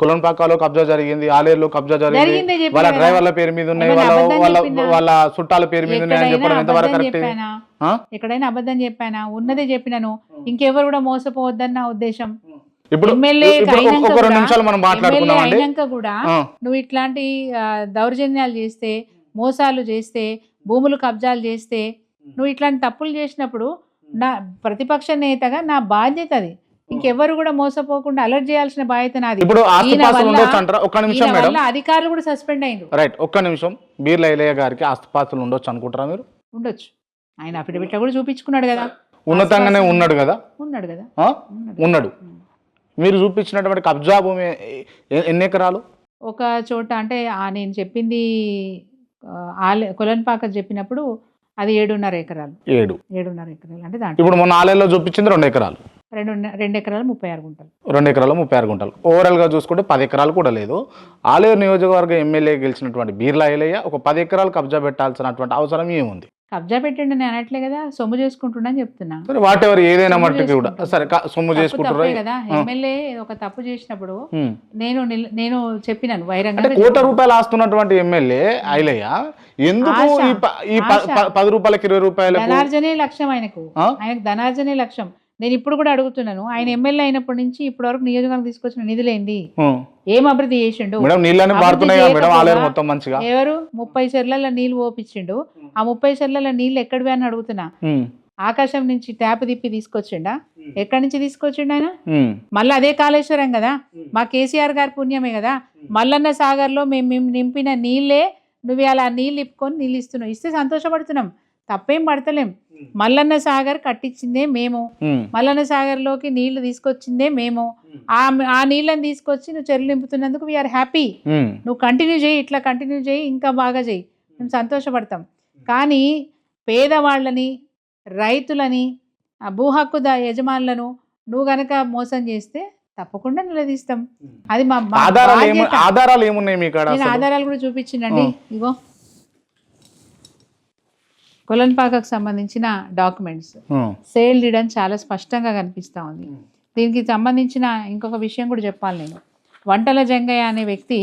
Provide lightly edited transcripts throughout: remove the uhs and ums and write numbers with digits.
కులంపాకాలో కబ్జా జరిగింది, ఆలేరులో కబ్జా జరిగింది, జరిగిందే చెప్పినా వాళ్ళ కదా. డ్రైవర్ల పేరు మీద ఉన్నాయి, ఏమైనా వాళ్ళ అబద్ధం వాళ్ళ చెప్పినా? వాళ్ళ చుట్టాల పేరు మీద ఉన్నాయి అని ఎక్కడైనా చెప్పడం ఎంతవరకు అబద్ధం కరెక్ట్? చెప్పానా? ఎక్కడైనా అబద్ధం చెప్పానా? ఉన్నదే చెప్పినాను. ఇంకెవరు కూడా మోసపోవద్దని నా ఉద్దేశం. ఇప్పుడు ఎమ్మెల్యే ఇప్పుడు అయినాక ఒక 2 కూడా నిమిషాలు మనం ఎమ్మెల్యే మాట్లాడుకుందాం అండి. అయినాక కూడా నువ్వు ఇట్లాంటి దౌర్జన్యాలు చేస్తే, మోసాలు చేస్తే, భూములు కబ్జాలు చేస్తే, నువ్వు ఇట్లాంటి తప్పులు చేసినప్పుడు నా ప్రతిపక్ష నేతగా నా బాధ్యత అది. ఇంకెవరు కూడా మోసపోకుండా అలర్ట్ చేయాల్సిన బాధ్యత నాది. ఇప్పుడు ఈయన ఆస్తిపాస్తులు వల్ల ఉండొచ్చు అంటారా? ఒక్క నిమిషం మేడం, వల్ల అధికారులు కూడా సస్పెండ్ అయ్యిండ్రు. రైట్, ఒక్క నిమిషం. బీర్ల ఐలయ్య గారికి ఆస్తిపాస్తులు ఉండొచ్చు అనుకుంటారా మీరు? ఉండొచ్చు. ఆయన అఫిడవిట్లో కూడా చూపించుకున్నాడు కదా. ఉన్నతంగానే ఉన్నాడు కదా. ఉన్నాడు కదా. ఉన్నాడు. మీరు చూపించినటువంటి కబ్జా భూమి ఎన్ని ఎకరాలు? ఒక చోట అంటే నేను చెప్పింది కొలన్పాక చెప్పినప్పుడు అది 7.5 ఎకరాలు. 7.5 ఎకరాలు అంటే దాంట్లో ఇప్పుడు మొన్న ఆలయంలో చూపించింది 2 ఎకరాలు. 2 ఎకరాలు 36 గుంటలు. 2 ఎకరాలు 36 గుంటలు. ఓవరాల్గా చూసుకుంటే 10 ఎకరాలు కూడా లేదు. ఆలేరు నియోజకవర్గ ఎమ్మెల్యే గెలిచినటువంటి బీర్ల ఐలయ్య ఒక 10 ఎకరాలు కబ్జా పెట్టాల్సినటువంటి అవసరం ఏముంది? కబ్జా పెట్టండి నేను అనట్లే కదా, సొమ్ము చేసుకుంటున్నాను చెప్తున్నా. సరే, వాట్ ఎవర్, ఏదైనా మట్టుకి కూడా సరే సొమ్ము చేసుకుంటారు కదా. ఎమ్మెల్యే ఒక తప్పు చేసినప్పుడు నేను చెప్పినాను వైరంగా. కోట్ల రూపాయలు ఆస్తున్నటువంటి ఎమ్మెల్యే ఐలయ్య ఎందుకు ఈ 10 రూపాయలకి 20 రూపాయలు ధనార్జనే లక్ష్యం ఆయనకు. ఆయనకు ధనార్జనే లక్ష్యం. నేను ఇప్పుడు కూడా అడుగుతున్నాను, ఆయన ఎమ్మెల్యే అయినప్పటి నుంచి ఇప్పటి వరకు నియోజకవర్గం తీసుకొచ్చిన నిధులేంది? ఏం అభివృద్ధి చేసిండు? ఎవరు 30 చెర్లలో నీళ్లు ఓపించిండు? ఆ 30 చెర్లలో నీళ్లు ఎక్కడివి అని అడుగుతున్నా. ఆకాశం నుంచి ట్యాప్ తిప్పి తీసుకొచ్చిండా? ఎక్కడి నుంచి తీసుకొచ్చిండు ఆయన? మళ్ళీ అదే కాళేశ్వరం కదా, మా కేసీఆర్ గారి పుణ్యమే కదా. మల్లన్న సాగర్ లో మేము నింపిన నీళ్ళే నువ్వు అలా నీళ్ళు ఇప్పుకొని నీళ్ళు ఇస్తున్నావు. ఇస్తే సంతోషపడుతున్నాం, తప్పేం పడతలేం. మల్లన్న సాగర్ కట్టించిందే మేము, మల్లన్న సాగర్ లోకి నీళ్లు తీసుకొచ్చిందే మేము. ఆ నీళ్ళని తీసుకొచ్చి నువ్వు చెరువులు నింపుతున్నందుకు వీఆర్ హ్యాపీ. నువ్వు కంటిన్యూ చేయి, ఇట్లా కంటిన్యూ చేయి, ఇంకా బాగా చేయి, మేము సంతోషపడతాం. కానీ పేదవాళ్ళని, రైతులని, భూ హక్కు యజమానులను నువ్వు గనక మోసం చేస్తే తప్పకుండా నిలదీస్తాం. అది మా ఆధారాలు ఏమున్నాయి మీకు? నేను ఆధారాలు కూడా చూపించిండండి. ఇగో కొలన్పాకకు సంబంధించిన డాక్యుమెంట్స్, సేల్ డీడ్ అని చాలా స్పష్టంగా కనిపిస్తూ ఉంది. దీనికి సంబంధించిన ఇంకొక విషయం కూడా చెప్పాలి. నేను వంటల జంగయ్య అనే వ్యక్తి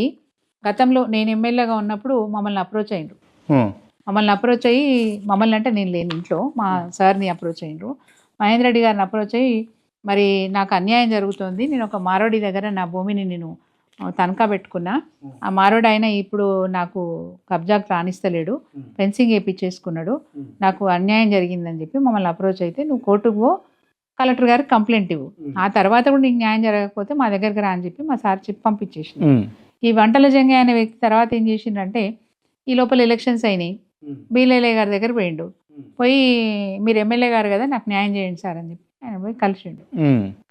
గతంలో నేను ఎమ్మెల్యేగా ఉన్నప్పుడు మమ్మల్ని అప్రోచ్ అయ్యిండ్రు. మమ్మల్ని అంటే నేను లేని ఇంట్లో మా సార్ని అప్రోచ్ అయ్యిండ్రు. మహేందర్ రెడ్డి గారిని అప్రోచ్ అయ్యి, మరి నాకు అన్యాయం జరుగుతుంది, నేను ఒక మారోడి దగ్గర నా భూమిని నేను తనఖా పెట్టుకున్నా, ఆ మారోడు ఆయన ఇప్పుడు నాకు కబ్జాకు రాణిస్తలేడు, ఫెన్సింగ్ వేయించేసుకున్నాడు, నాకు అన్యాయం జరిగిందని చెప్పి మమ్మల్ని అప్రోచ్ అయితే, నువ్వు కోర్టుకు పో, కలెక్టర్ గారికి కంప్లైంట్ ఇవ్వు, ఆ తర్వాత కూడా నీకు న్యాయం జరగకపోతే మా దగ్గరికి రా అని చెప్పి మా సార్ చెప్పి పంపించేసిన. ఈ వంటల జంగయ్య అనే వ్యక్తి తర్వాత ఏం చేసిండంటే, ఈ లోపల ఎలక్షన్స్ అయినాయి, బీర్ల గారి దగ్గర పోయిండు. పోయి మీరు ఎమ్మెల్యే గారు కదా, నాకు న్యాయం చేయండి సార్ అని చెప్పి ఆయన పోయి కలిసిండు.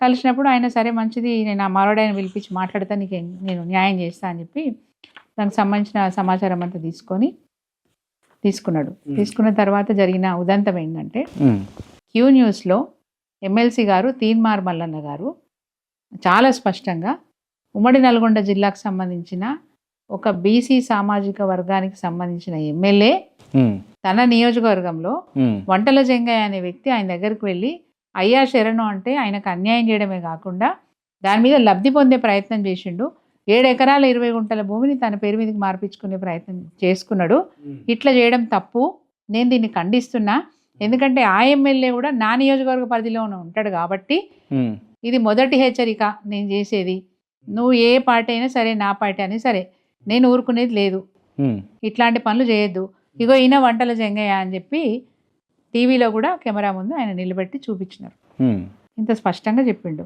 కలిసినప్పుడు ఆయన సరే మంచిది, నేను ఆ మారోడైన పిలిపించి మాట్లాడతా, నీకు నేను న్యాయం చేస్తా అని చెప్పి దానికి సంబంధించిన సమాచారం అంతా తీసుకున్నాడు. తీసుకున్న తర్వాత జరిగిన ఉదంతం ఏంటంటే, క్యూ న్యూస్లో ఎమ్మెల్సీ గారు తీన్మార్ మల్లన్న గారు చాలా స్పష్టంగా ఉమ్మడి నల్గొండ జిల్లాకు సంబంధించిన ఒక బీసీ సామాజిక వర్గానికి సంబంధించిన ఎమ్మెల్యే తన నియోజకవర్గంలో వంటల జంగయ్య అనే వ్యక్తి ఆయన దగ్గరికి వెళ్ళి అయ్యా శరణు అంటే ఆయనకు అన్యాయం చేయడమే కాకుండా దాని మీద లబ్ధి పొందే ప్రయత్నం చేసిండు. 7 ఎకరాల 20 గుంటల భూమిని తన పేరు మీదకి మార్పించుకునే ప్రయత్నం చేసుకున్నాడు. ఇట్లా చేయడం తప్పు, నేను దీన్ని ఖండిస్తున్నా. ఎందుకంటే ఆ ఎమ్మెల్యే కూడా నా నియోజకవర్గ పరిధిలోనే ఉంటాడు కాబట్టి ఇది మొదటి హెచ్చరిక నేను చేసేది. నువ్వు ఏ పార్టీ అయినా సరే, నా పార్టీ అయినా సరే, నేను ఊరుకునేది లేదు, ఇట్లాంటి పనులు చేయొద్దు. ఇగో ఈయన వంటల జంగయ్య అని చెప్పి టీవీలో కూడా కెమెరా ముందు ఆయన నిలబెట్టి చూపించినారు. ఇంత స్పష్టంగా చెప్పిండు.